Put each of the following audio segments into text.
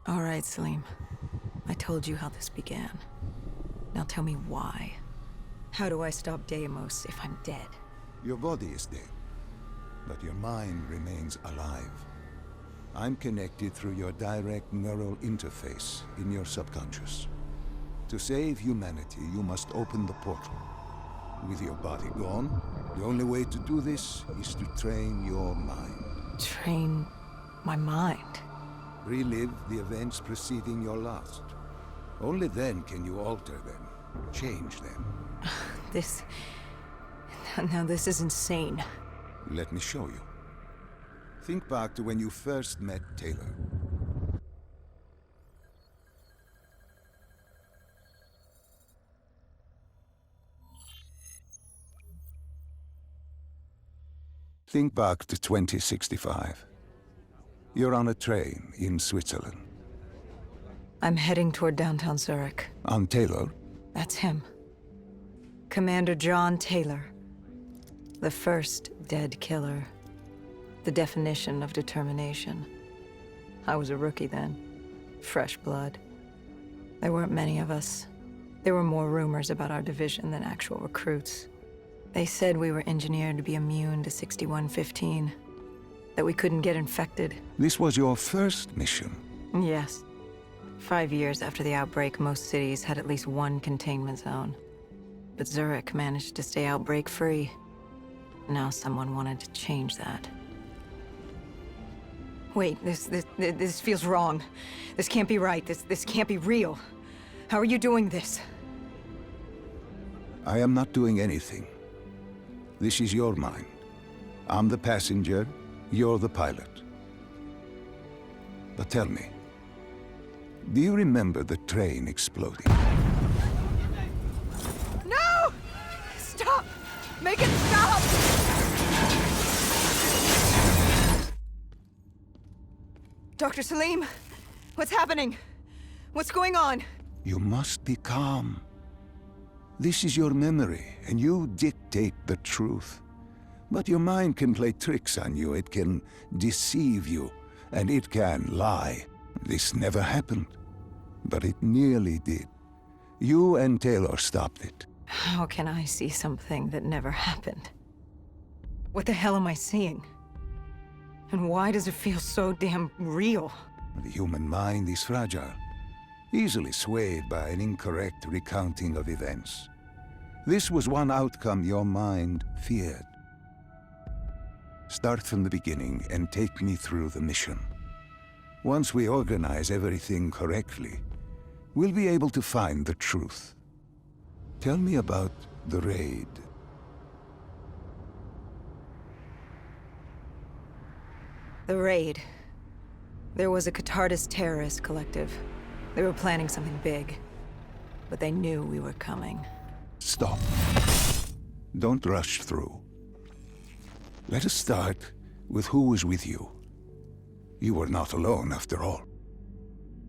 All right, Salim. I told you how this began. Now tell me why. How do I stop Deimos if I'm dead? Your body is dead, but your mind remains alive. I'm connected through your direct neural interface in your subconscious. To save humanity, you must open the portal. With your body gone, the only way to do this is to train your mind. Train my mind? Relive the events preceding your last. Only then can you alter them, change them. This... Now this is insane. Let me show you. Think back to when you first met Taylor. Think back to 2065. You're on a train in Switzerland. I'm heading toward downtown Zurich. On Taylor? That's him. Commander John Taylor. The first dead killer. The definition of determination. I was a rookie then. Fresh blood. There weren't many of us. There were more rumors about our division than actual recruits. They said we were engineered to be immune to 6115. That we couldn't get infected. This was your first mission? Yes. 5 years after the outbreak, most cities had at least one containment zone. But Zurich managed to stay outbreak-free. Now someone wanted to change that. Wait, this feels wrong. This can't be right. This can't be real. How are you doing this? I am not doing anything. This is your mind. I'm the passenger, you're the pilot. But tell me, do you remember the train exploding? No! Stop! Make it stop! Dr. Salim, what's happening? What's going on? You must be calm. This is your memory, and you dictate the truth. But your mind can play tricks on you, it can deceive you, and it can lie. This never happened, but it nearly did. You and Taylor stopped it. How can I see something that never happened? What the hell am I seeing? And why does it feel so damn real? The human mind is fragile, easily swayed by an incorrect recounting of events. This was one outcome your mind feared. Start from the beginning and take me through the mission. Once we organize everything correctly, we'll be able to find the truth. Tell me about the raid. The raid. There was a Catardist terrorist collective. They were planning something big, but they knew we were coming. Stop. Don't rush through. Let us start with who was with you. You were not alone, after all.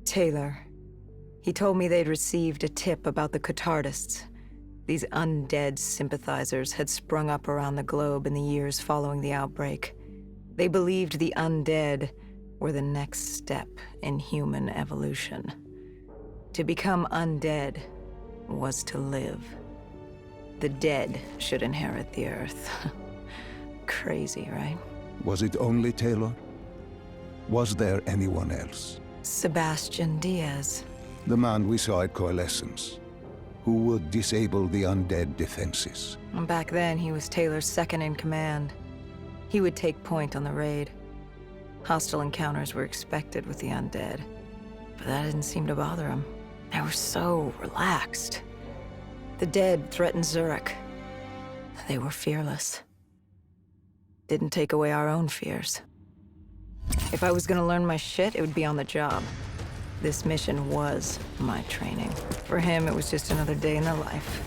Taylor. He told me they'd received a tip about the Catardists. These undead sympathizers had sprung up around the globe in the years following the outbreak. They believed the undead were the next step in human evolution. To become undead was to live. The dead should inherit the Earth. Crazy, right? Was it only Taylor? Was there anyone else? Sebastian Diaz. The man we saw at Coalescence, who would disable the undead defenses. Back then, he was Taylor's second in command. He would take point on the raid. Hostile encounters were expected with the undead, but that didn't seem to bother him. They were so relaxed. The dead threatened Zurich. They were fearless. Didn't take away our own fears. If I was gonna learn my shit, it would be on the job. This mission was my training. For him, it was just another day in the life.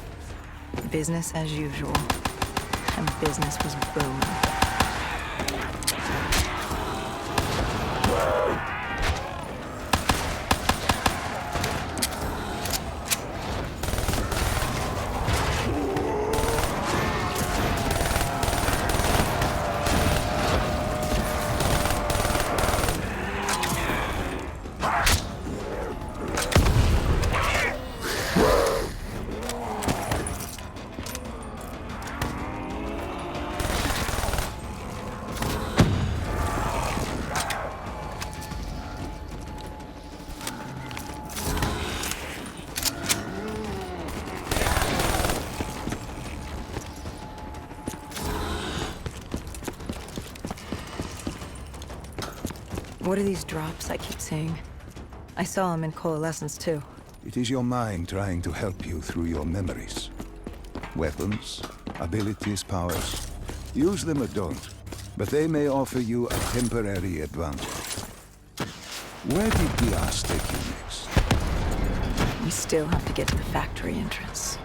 Business as usual. And business was booming. What are these drops I keep seeing? I saw them in Coalescence, too. It is your mind trying to help you through your memories. Weapons, abilities, powers. Use them or don't, but they may offer you a temporary advantage. Where did Diaz take you next? We still have to get to the factory entrance.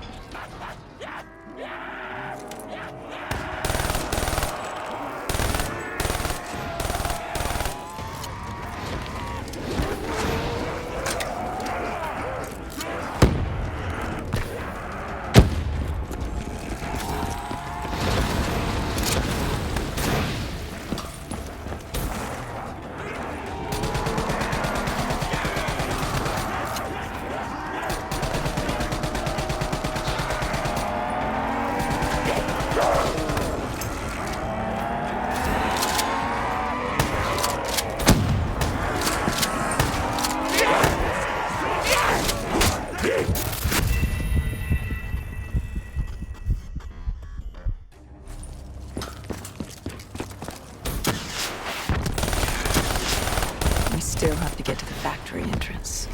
We still have to get to the factory entrance.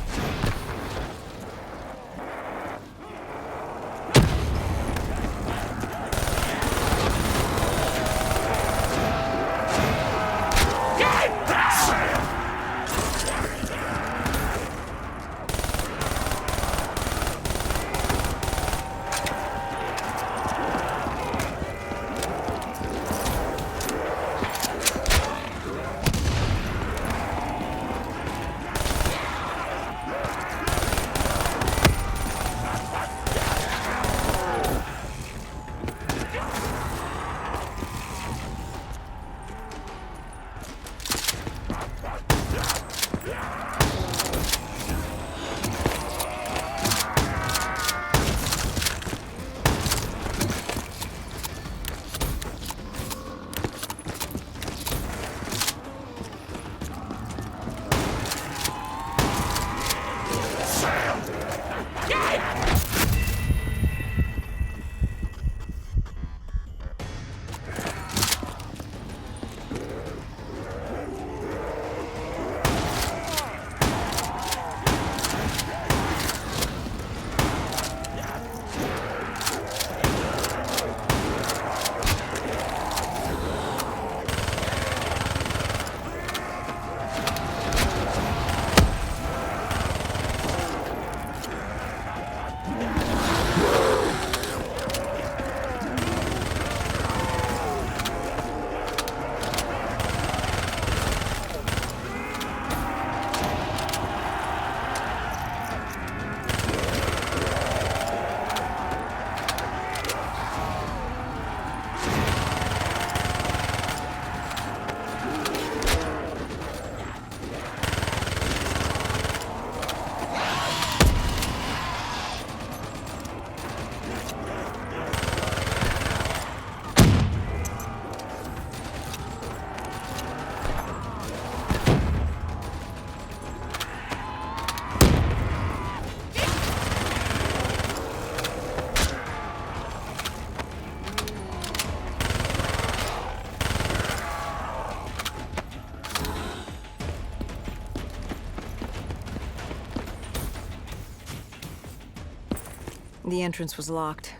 The entrance was locked.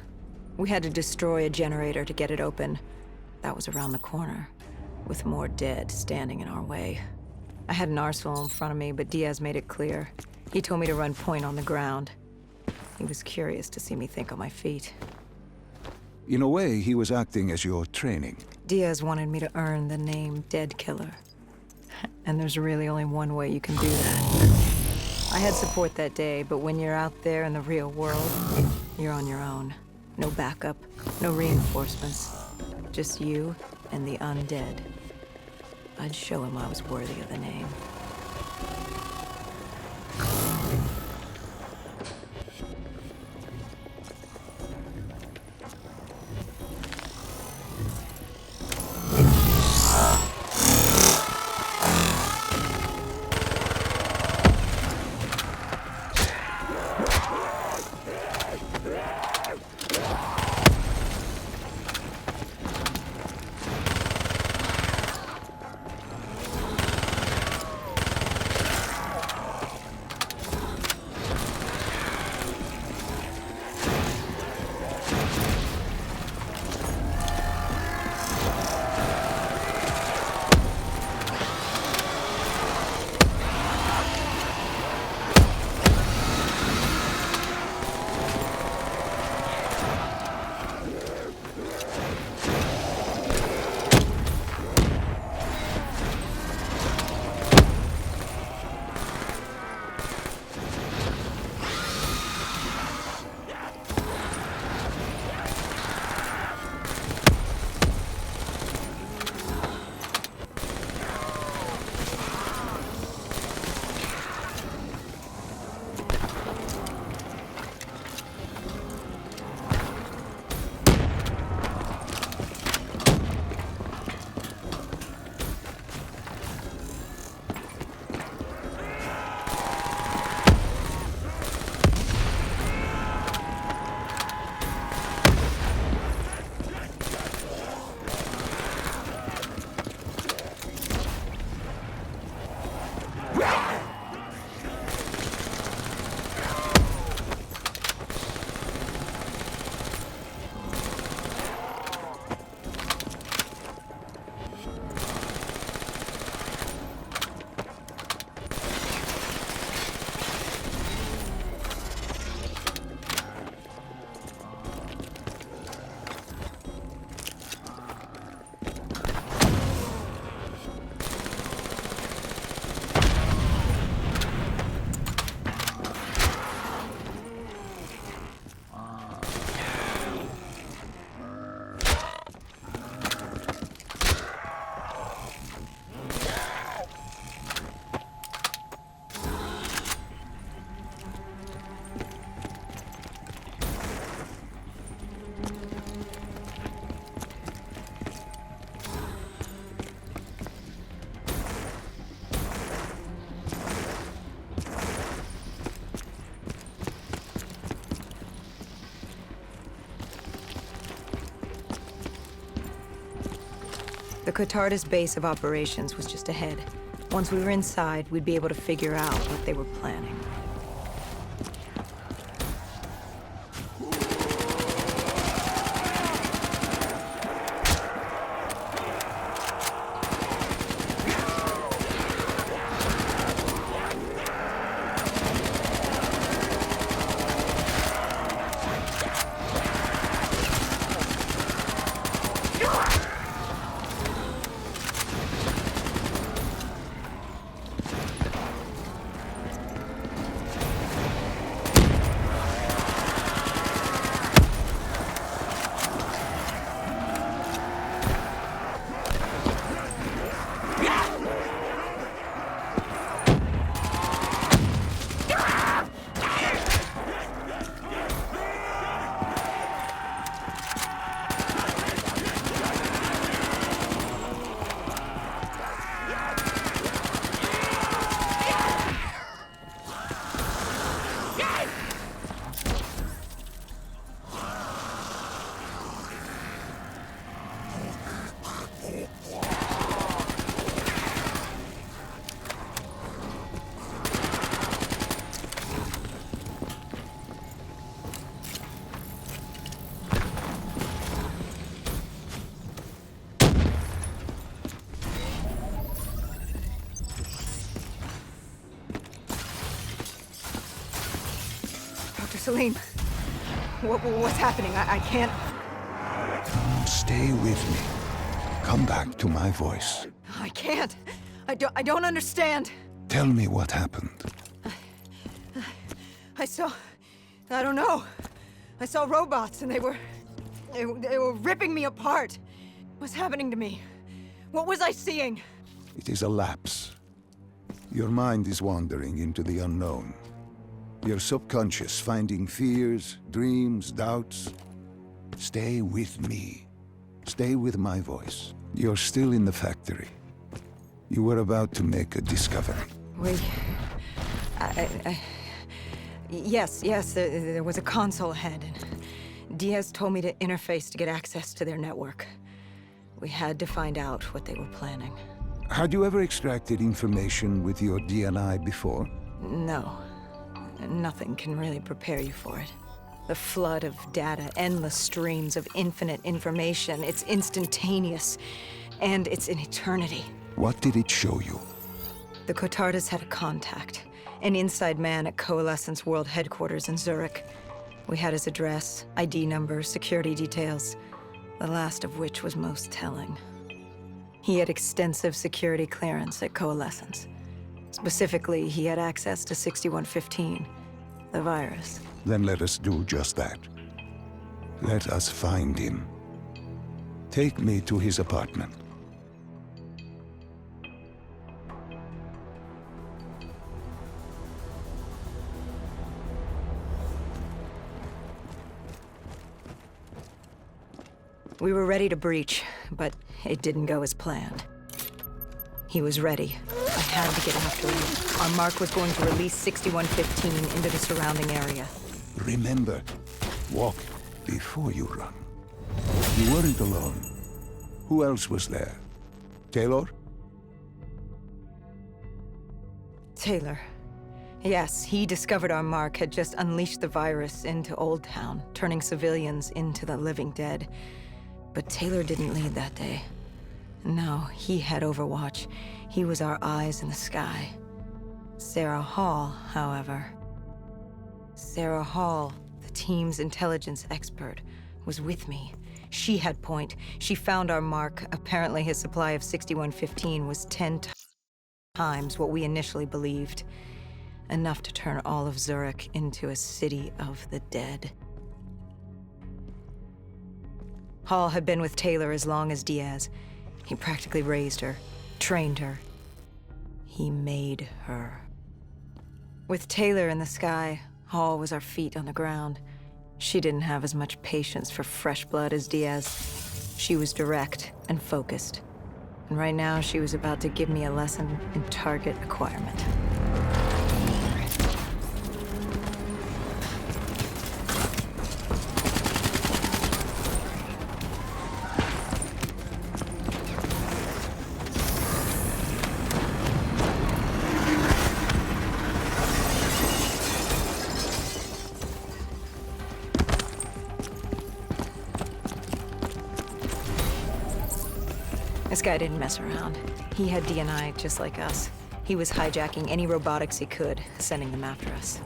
We had to destroy a generator to get it open. That was around the corner, with more dead standing in our way. I had an arsenal in front of me, but Diaz made it clear. He told me to run point on the ground. He was curious to see me think on my feet. In a way, he was acting as your training. Diaz wanted me to earn the name Dead Killer. And there's really only one way you can do that. I had support that day, but when you're out there in the real world, you're on your own. No backup, no reinforcements. Just you and the undead. I'd show him I was worthy of the name. The Cotardis base of operations was just ahead. Once we were inside, we'd be able to figure out what they were planning. Salim, what's happening? I can't... Stay with me. Come back to my voice. I can't. I don't understand. Tell me what happened. I don't know. I saw robots and they were ripping me apart. What's happening to me? What was I seeing? It is a lapse. Your mind is wandering into the unknown. Your subconscious finding fears, dreams, doubts. Stay with me. Stay with my voice. You're still in the factory. You were about to make a discovery. Wait. Yes, there was a console ahead, and Diaz told me to interface to get access to their network. We had to find out what they were planning. Had you ever extracted information with your DNI before? No. Nothing can really prepare you for it. The flood of data, endless streams of infinite information, it's instantaneous, and it's in eternity. What did it show you? The Cotardis had a contact, an inside man at Coalescence World Headquarters in Zurich. We had his address, ID number, security details, the last of which was most telling. He had extensive security clearance at Coalescence. Specifically, he had access to 6115, the virus. Then let us do just that. Let us find him. Take me to his apartment. We were ready to breach, but it didn't go as planned. He was ready. I had to get after him. Our mark was going to release 6115 into the surrounding area. Remember, walk before you run. You weren't alone. Who else was there? Taylor? Taylor. Yes, he discovered our mark had just unleashed the virus into Old Town, turning civilians into the living dead. But Taylor didn't lead that day. No, he had Overwatch. He was our eyes in the sky. Sarah Hall, however. Sarah Hall, the team's intelligence expert, was with me. She had point. She found our mark. Apparently his supply of 6115 was 10 times what we initially believed. Enough to turn all of Zurich into a city of the dead. Hall had been with Taylor as long as Diaz. He practically raised her, trained her. He made her. With Taylor in the sky, Hall was our feet on the ground. She didn't have as much patience for fresh blood as Diaz. She was direct and focused. And right now, she was about to give me a lesson in target acquirement. This guy didn't mess around. He had DNI just like us. He was hijacking any robotics he could, sending them after us.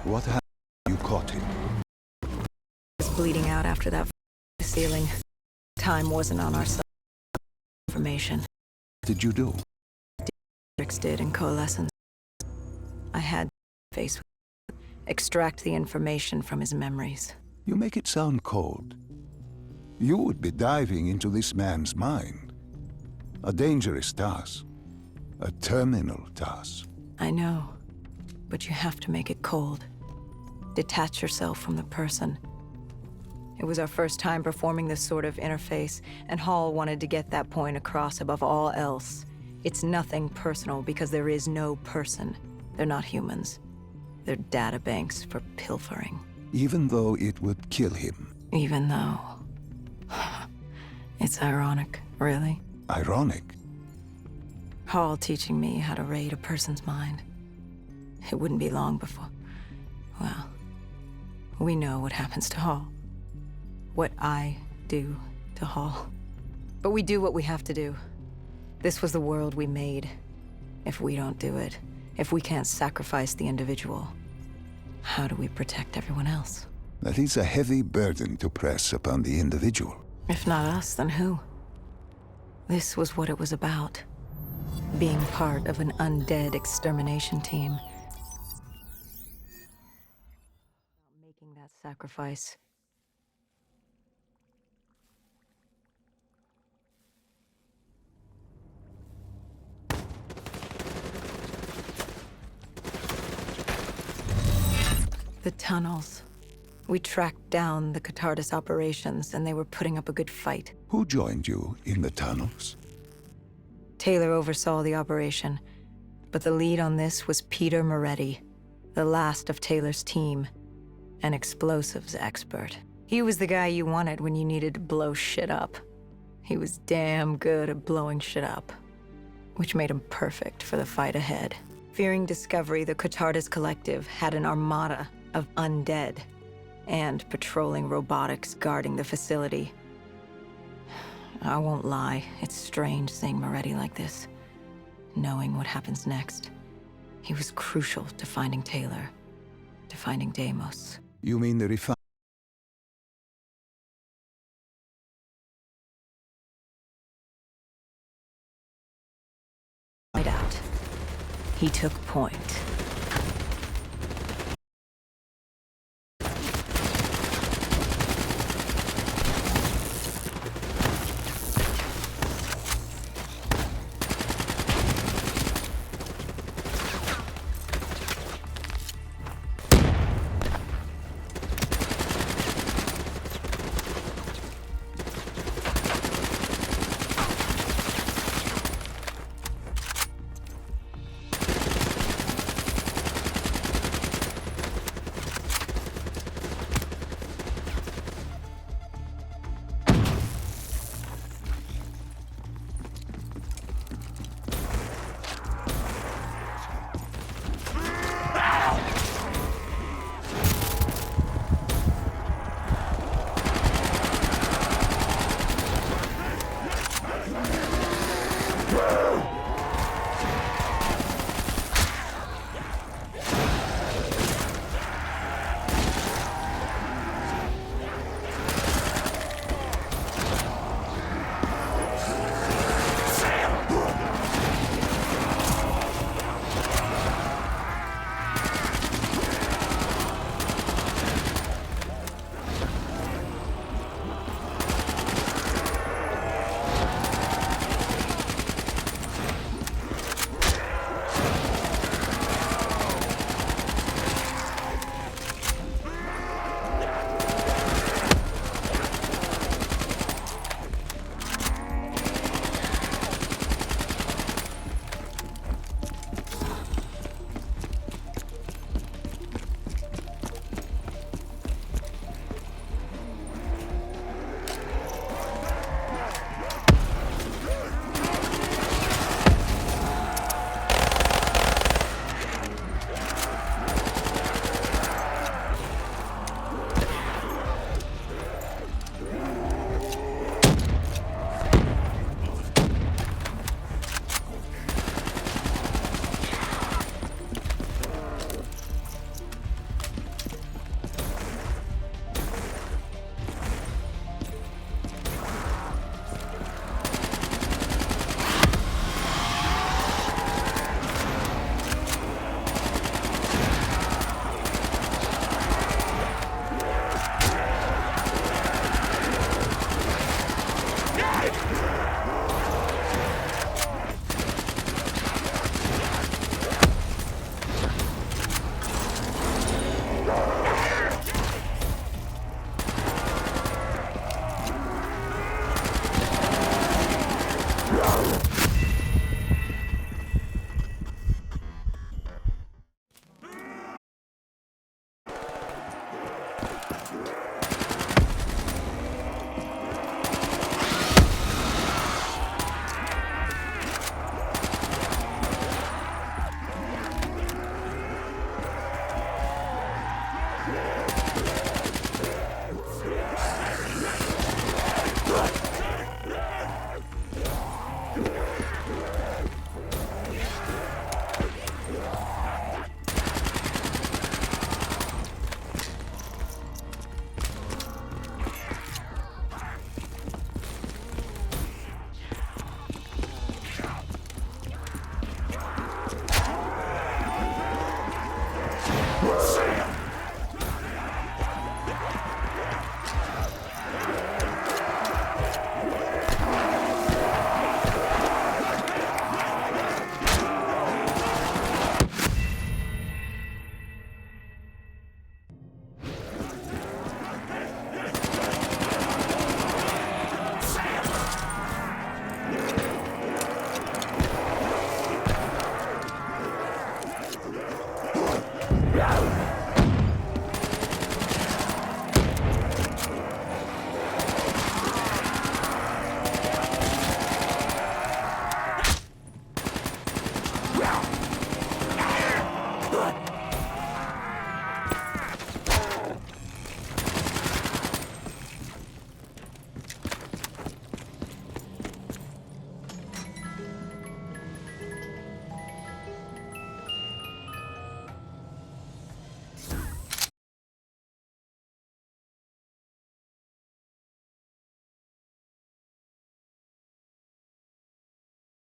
What happened? You caught him. He was bleeding out after that ceiling. Time wasn't on our side. Information. What did you do? Matrix did in Coalescence. I had to face, extract the information from his memories. You make it sound cold. You would be diving into this man's mind. A dangerous task. A terminal task. I know, but you have to make it cold. Detach yourself from the person. It was our first time performing this sort of interface, and Hall wanted to get that point across above all else. It's nothing personal because there is no person. They're not humans. They're data banks for pilfering. Even though it would kill him. Even though... It's ironic, really. Ironic? Hall teaching me how to raid a person's mind. It wouldn't be long before... Well, we know what happens to Hall. What I do to Hall. But we do what we have to do. This was the world we made. If we don't do it, if we can't sacrifice the individual, how do we protect everyone else? That is a heavy burden to press upon the individual. If not us, then who? This was what it was about. Being part of an undead extermination team. Making that sacrifice. The tunnels. We tracked down the Catardus operations, and they were putting up a good fight. Who joined you in the tunnels? Taylor oversaw the operation, but the lead on this was Peter Moretti, the last of Taylor's team, an explosives expert. He was the guy you wanted when you needed to blow shit up. He was damn good at blowing shit up, which made him perfect for the fight ahead. Fearing discovery, the Catardus Collective had an armada of undead and patrolling robotics guarding the facility. I won't lie, it's strange seeing Moretti like this, knowing what happens next. He was crucial to finding Taylor, to finding Deimos. You mean the refinery? Out. He took point.